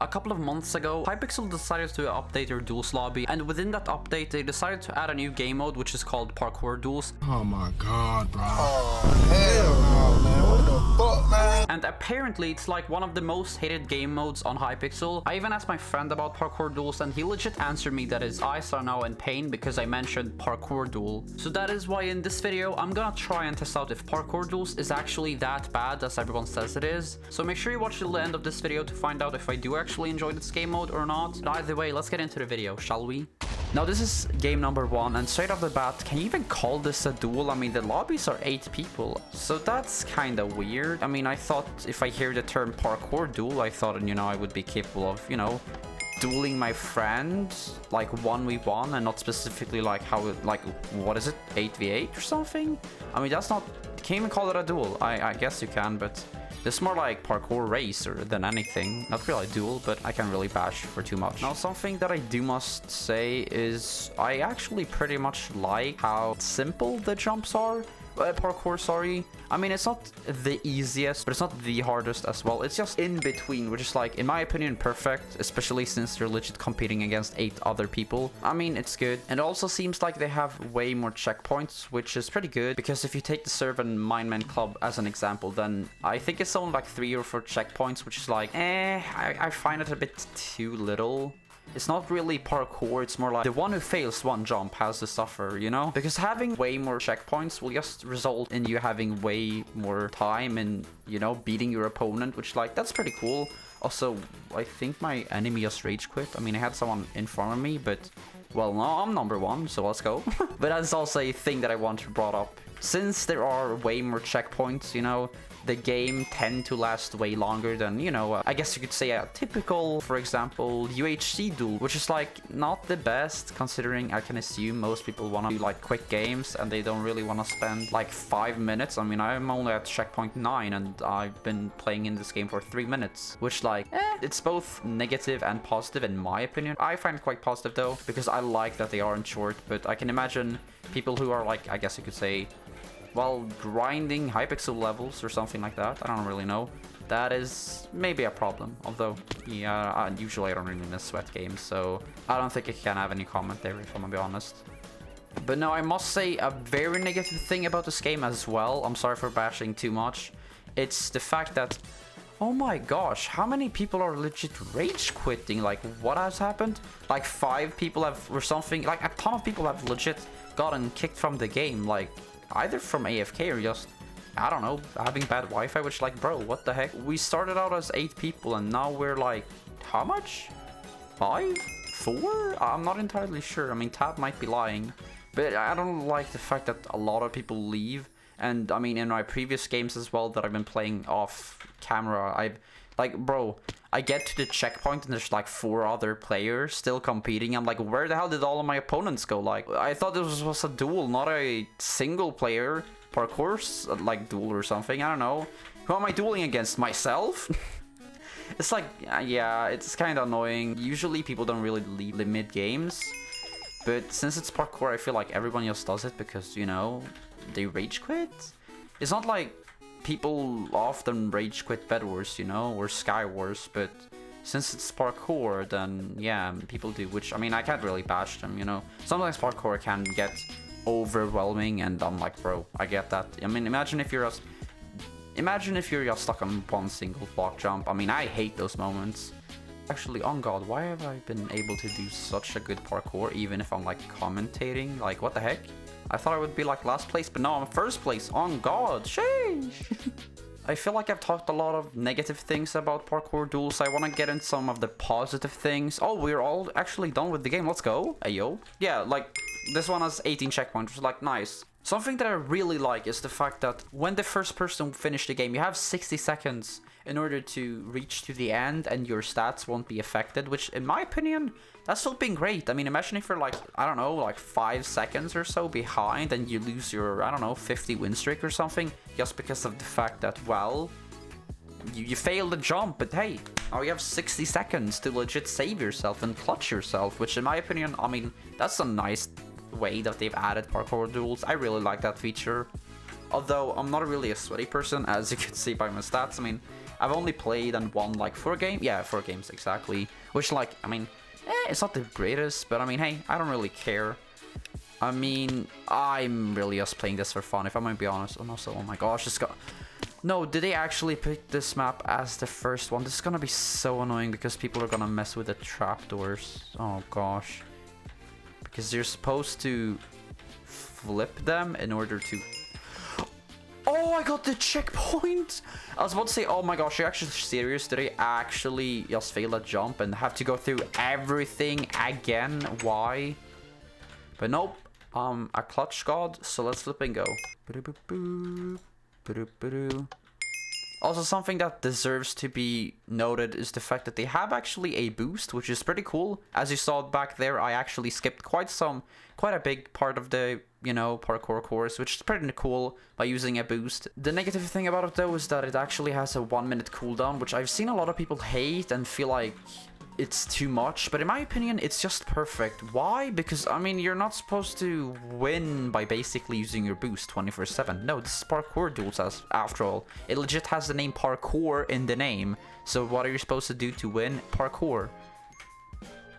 A couple of months ago, Hypixel decided to update their Duels lobby, and within that update, they decided to add a new game mode, which is called Parkour Duels. Oh my god, bro. Oh, hell no, man. What the fuck, man? And apparently, it's like one of the most hated game modes on Hypixel. I even asked my friend about Parkour Duels, and he legit answered me that his eyes are now in pain because I mentioned Parkour Duel. So that is why in this video, I'm gonna try and test out if Parkour Duels is actually that bad as everyone says it is. So make sure you watch till the end of this video to find out if I do actually enjoy this game mode or not. But either way, let's get into the video, shall we? Now this is game number 1, and straight off the bat, can you even call this a duel? I mean, the lobbies are 8 people, so that's kind of weird. I mean, I thought if I hear the term parkour duel, I thought, you know, I would be capable of, you know, dueling my friend, like 1v1, and not specifically like how it, like, what is it, 8v8 or something? I mean, that's not, can't even call it a duel. I guess you can, but it's more like parkour racer than anything. Not really a duel, but I can't really bash for too much. Now, something that I do must say is I actually pretty much like how simple the jumps are. Parkour, sorry. I mean, it's not the easiest, but it's not the hardest as well. It's just in between, which is like, in my opinion, perfect, especially since you're legit competing against 8 other people. I mean, it's good. And it also seems like they have way more checkpoints, which is pretty good, because if you take the server and Minemenclub as an example, then I think it's only like 3 or 4 checkpoints, which is like, I find it a bit too little. It's not really parkour, it's more like the one who fails one jump has to suffer, you know? Because having way more checkpoints will just result in you having way more time and, you know, beating your opponent, which, like, that's pretty cool. Also, I think my enemy just rage quit. I mean, I had someone in front of me, but, well, no, I'm number 1, so let's go. But that's also a thing that I want to brought up. Since there are way more checkpoints, you know, the game tend to last way longer than, you know, I guess you could say a typical, for example, UHC duel, which is like not the best, considering I can assume most people want to do like quick games and they don't really want to spend like 5 minutes. I mean, I'm only at checkpoint 9 and I've been playing in this game for 3 minutes, which like, it's both negative and positive in my opinion. I find it quite positive though, because I like that they aren't short, but I can imagine people who are like, I guess you could say, well, grinding Hypixel levels or something like that. I don't really know. That is maybe a problem. Although, yeah, usually I don't really miss sweat games, so I don't think I can have any comment there if I'm gonna be honest. But no, I must say a very negative thing about this game as well. I'm sorry for bashing too much. It's the fact that, oh my gosh, how many people are legit rage quitting? Like, what has happened? Like 5 people have, or something. Like a ton of people have legit gotten kicked from the game. Like, either from AFK or just, I don't know, having bad Wi-Fi, which, like, bro, what the heck? We started out as 8 people and now we're like, how much? 5? 4? I'm not entirely sure. I mean, Tab might be lying, but I don't like the fact that a lot of people leave. And I mean, in my previous games as well that I've been playing off camera, I've, like, bro, I get to the checkpoint and there's like 4 other players still competing. I'm like, where the hell did all of my opponents go? Like, I thought this was a duel, not a single player parkour like duel or something. I don't know. Who am I dueling against? Myself? It's like, yeah, it's kind of annoying. Usually people don't really leave mid games, but since it's parkour, I feel like everyone just does it because, you know, they rage quit. It's not like people often rage quit Bedwars, you know, or Skywars, but since it's parkour, then yeah, people do, which, I mean, I can't really bash them, you know. Sometimes parkour can get overwhelming, and I'm like, bro, I get that. I mean, imagine if you're just stuck on one single block jump. I mean, I hate those moments. Actually, on God, why have I been able to do such a good parkour, even if I'm like commentating? Like, what the heck? I thought I would be like last place, but no, I'm first place. On God, sheesh. I feel like I've talked a lot of negative things about Parkour Duels. I want to get into some of the positive things. Oh, we're all actually done with the game. Let's go. Ayo. Yeah, like, this one has 18 checkpoints, which is like, nice. Something that I really like is the fact that when the first person finishes the game, you have 60 seconds in order to reach to the end and your stats won't be affected, which in my opinion, that's still been great. I mean, imagine if you're like, I don't know, like 5 seconds or so behind and you lose your, I don't know, 50 win streak or something, just because of the fact that, well, you failed the jump, but hey, now you have 60 seconds to legit save yourself and clutch yourself, which in my opinion, I mean, that's a nice way that they've added Parkour Duels. I really like that feature. Although I'm not really a sweaty person, as you can see by my stats. I mean, I've only played and won like 4 games. Yeah, 4 games exactly. Which like, I mean, it's not the greatest, but I mean, hey, I don't really care. I mean, I'm really just playing this for fun, if I might be honest. And also, oh my gosh, it's got... No, did they actually pick this map as the first one? This is gonna be so annoying because people are gonna mess with the trapdoors. Oh gosh. Because you're supposed to flip them in order to... Oh, I got the checkpoint! I was about to say, oh my gosh, you're actually serious? Did I actually just fail a jump and have to go through everything again? Why? But nope. A clutch god, so let's flip and go. Also, something that deserves to be noted is the fact that they have actually a boost, which is pretty cool. As you saw back there, I actually skipped quite a big part of the, you know, parkour course, which is pretty cool by using a boost. The negative thing about it though is that it actually has a 1-minute cooldown, which I've seen a lot of people hate and feel like it's too much, but in my opinion, it's just perfect. Why? Because, I mean, you're not supposed to win by basically using your boost 24/7. No, this is Parkour Duels after all. It legit has the name Parkour in the name. So what are you supposed to do to win? Parkour.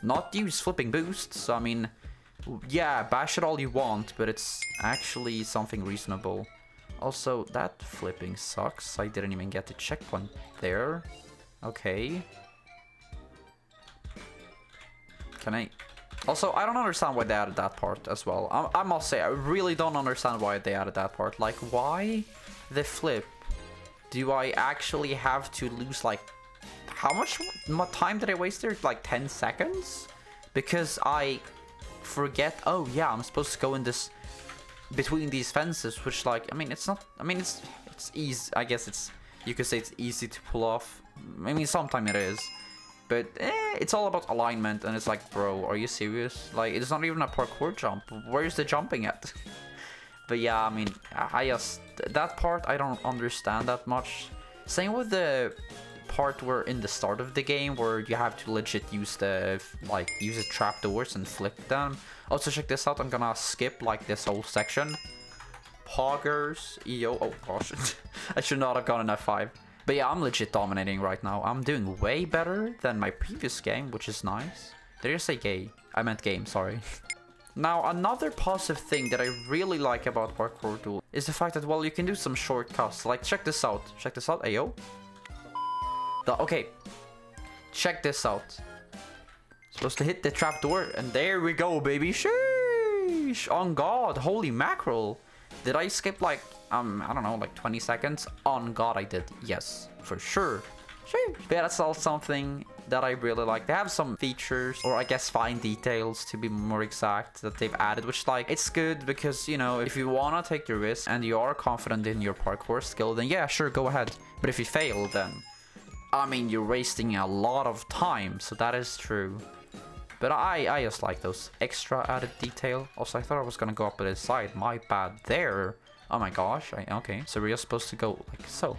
Not use flipping boosts. So, I mean, yeah, bash it all you want, but it's actually something reasonable. Also, that flipping sucks. I didn't even get the checkpoint there. Okay. Can I... Also, I don't understand why they added that part as well. I must say, I really don't understand why they added that part. Like, why the flip? Do I actually have to lose, like... How much time did I waste there? Like, 10 seconds? Because I forget... Oh, yeah, I'm supposed to go in this... Between these fences, which, like... I mean, it's not... I mean, it's easy. I guess it's... You could say it's easy to pull off. I mean, sometimes it is. But it's all about alignment, and it's like, bro, are you serious? Like, it's not even a parkour jump. Where's the jumping at? But yeah, I mean, I just... That part, I don't understand that much. Same with the part where in the start of the game, where you have to legit use the, like, use the trapdoors and flip them. Also, check this out. I'm gonna skip, like, this whole section. Poggers. EO. Oh, gosh. I should not have gone in F5. But yeah, I'm legit dominating right now. I'm doing way better than my previous game, which is nice. Did I say gay? I meant game, sorry. Now, another positive thing that I really like about Parkour Duel is the fact that, well, you can do some shortcuts. Like, check this out. Check this out. Ayo. Okay. Check this out. Supposed to hit the trapdoor, and there we go, baby. Sheesh. On God. Holy mackerel. Did I skip, like, I don't know, like 20 seconds? On God, I did. Yes, for sure. But yeah, that's all something that I really like. They have some features, or I guess fine details to be more exact, that they've added, which, like, it's good because, you know, if you want to take the risk and you are confident in your parkour skill, then yeah, sure, go ahead. But if you fail, then, I mean, you're wasting a lot of time, so that is true. But I just like those extra added detail. Also, I thought I was gonna go up to the side. My bad there. Oh my gosh. Okay, so we're just supposed to go like so.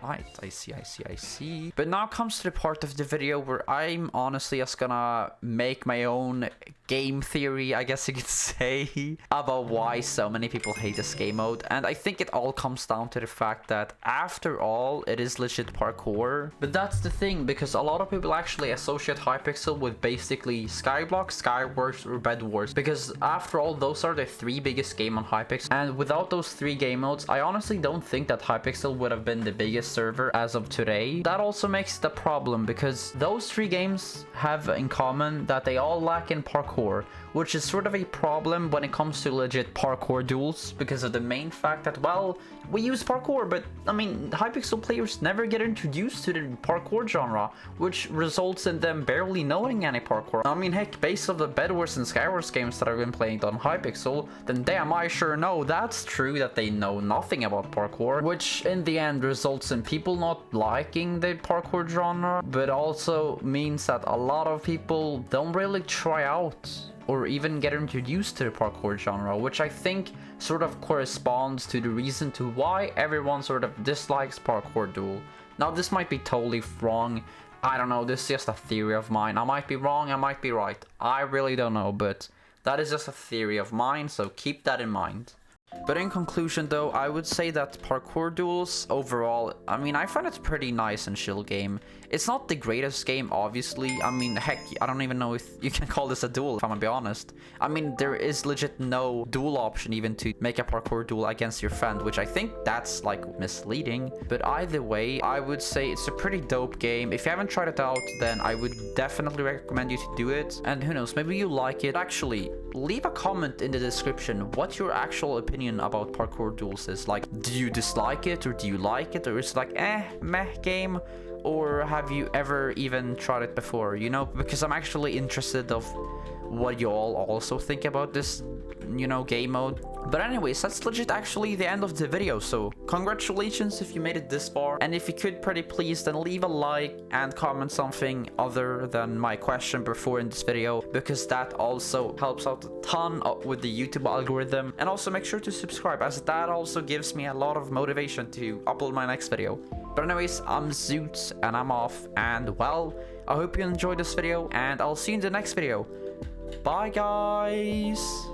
Right, I see. But now comes to the part of the video where I'm honestly just gonna make my own game theory, I guess you could say, about why so many people hate this game mode. And I think it all comes down to the fact that, after all, it is legit parkour. But that's the thing, because a lot of people actually associate Hypixel with basically Skyblock, Skywars, or Bedwars. Because after all, those are the 3 biggest games on Hypixel. And without those 3 game modes, I honestly don't think that Hypixel would have been the biggest server as of today. That also makes the problem, because those 3 games have in common that they all lack in parkour, which is sort of a problem when it comes to legit parkour duels, because of the main fact that, well, we use parkour, but I mean, Hypixel players never get introduced to the parkour genre, which results in them barely knowing any parkour. I mean, heck, based on the Bedwars and Skywars games that I've been playing on Hypixel, then damn, I sure know that's true that they know nothing about parkour, which in the end results in people not liking the parkour genre, but also means that a lot of people don't really try out or even get introduced to the parkour genre, which I think sort of corresponds to the reason to why everyone sort of dislikes Parkour Duel. Now, this might be totally wrong. I don't know, this is just a theory of mine. I might be wrong, I might be right. I really don't know, but that is just a theory of mine, so keep that in mind. But in conclusion though, I would say that Parkour Duels overall, I mean, I find it's a pretty nice and chill game. It's not the greatest game, obviously. I mean, heck, I don't even know if you can call this a duel, if I'm gonna be honest. I mean, there is legit no duel option even to make a parkour duel against your friend, which I think that's like misleading. But either way, I would say it's a pretty dope game. If you haven't tried it out, then I would definitely recommend you to do it. And who knows, maybe you like it. Actually, leave a comment in the description what your actual opinion about Parkour Duels is. Like, do you dislike it, or do you like it, or is it like meh game? Or have you ever even tried it before, you know? Because I'm actually interested of what you all also think about this, you know, game mode. But anyways, that's legit actually the end of the video, so congratulations if you made it this far. And if you could pretty please then leave a like and comment something other than my question before in this video, because that also helps out a ton with the YouTube algorithm. And also make sure to subscribe, as that also gives me a lot of motivation to upload my next video. But anyways, I'm Zuets and I'm off, and well, I hope you enjoyed this video and I'll see you in the next video. Bye guys!